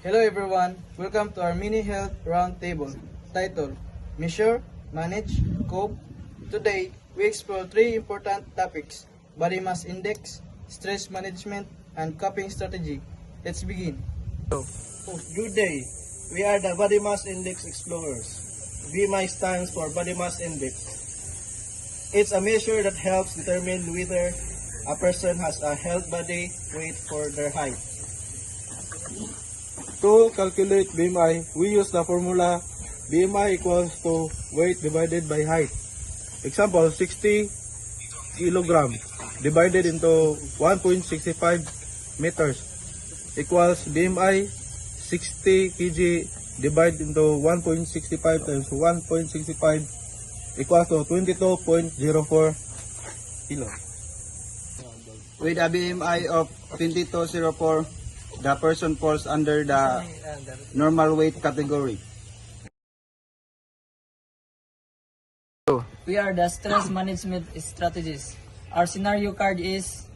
Hello everyone, welcome to our mini health roundtable titled Measure, Manage, Cope. Today, we explore three important topics: body mass index, stress management, and coping strategy. Let's begin. Good day. We are the Body Mass Index Explorers. BMI stands for Body Mass Index. It's a measure that helps determine whether a person has a healthy body weight for their height. To calculate BMI, we use the formula BMI equals to weight divided by height. Example, 60 kilogram divided into 1.65 meters equals BMI 60 kg divided into 1.65 times 1.65 equals to 22.04 kilo. With a BMI of 2204, the person falls under the normal weight category. We are the stress management strategists. Our scenario card is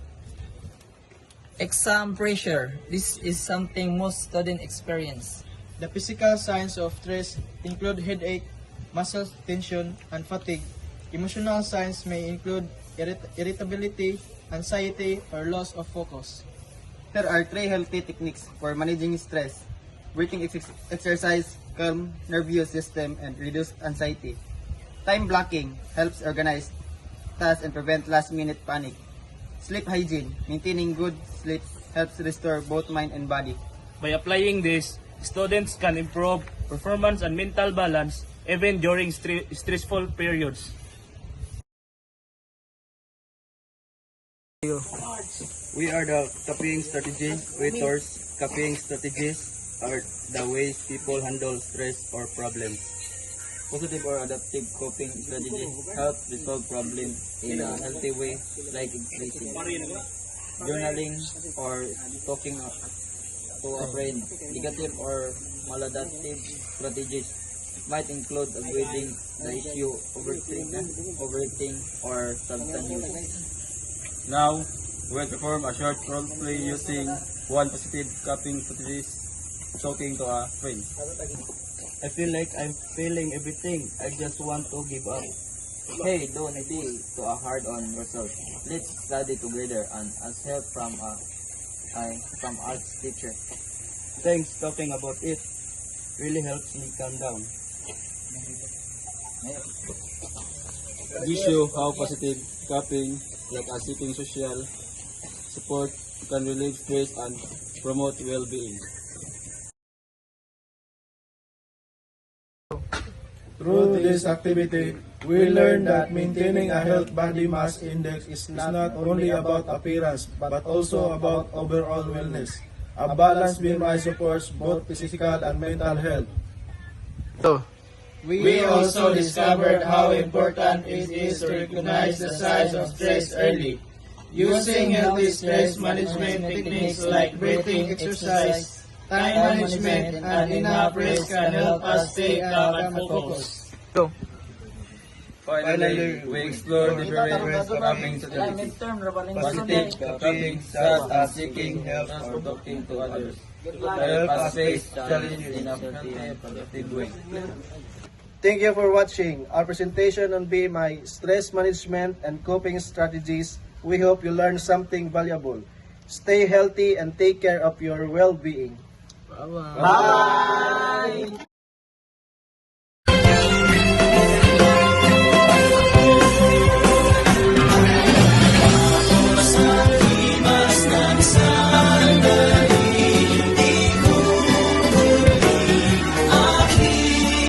exam pressure. This is something most students experience. The physical signs of stress include headache, muscle tension, and fatigue. Emotional signs may include irritability, anxiety, or loss of focus. There are three healthy techniques for managing stress: breathing exercise, calm nervous system, and reduce anxiety. Time blocking helps organize tasks and prevent last-minute panic. Sleep hygiene, maintaining good sleep helps restore both mind and body. By applying this, students can improve performance and mental balance even during stressful periods. We are the coping strategy waiters. Coping strategies are the ways people handle stress or problems. Positive or adaptive coping strategies help resolve problems in a healthy way, like expressing, journaling, or talking to a friend. Negative or maladaptive strategies might include avoiding the issue, overeating, or substance use. Now, we'll perform a short role play using one positive coping strategy, talking to a friend. I feel like I'm failing everything. I just want to give up. Hey, don't be too hard on yourself. Let's study together and ask help from arts teacher. Thanks, talking about it really helps me calm down. This shows how positive coping, like seeking social support, can relieve stress and promote well-being. Through this activity, we learn that maintaining a healthy body mass index is not only about appearance, but also about overall wellness. A balanced BMI supports both physical and mental health. We also discovered how important it is to recognize the signs of stress early. Using healthy stress management techniques like breathing exercise, time management, and enough rest can help us stay calm and focused. Finally, we explore different coping strategies. Positive coping, such as seeking help or talking to others, help us face challenges in a healthy and productive way. Thank you for watching our presentation on BMI, stress management, and coping strategies. We hope you learned something valuable. Stay healthy and take care of your well-being. Bye!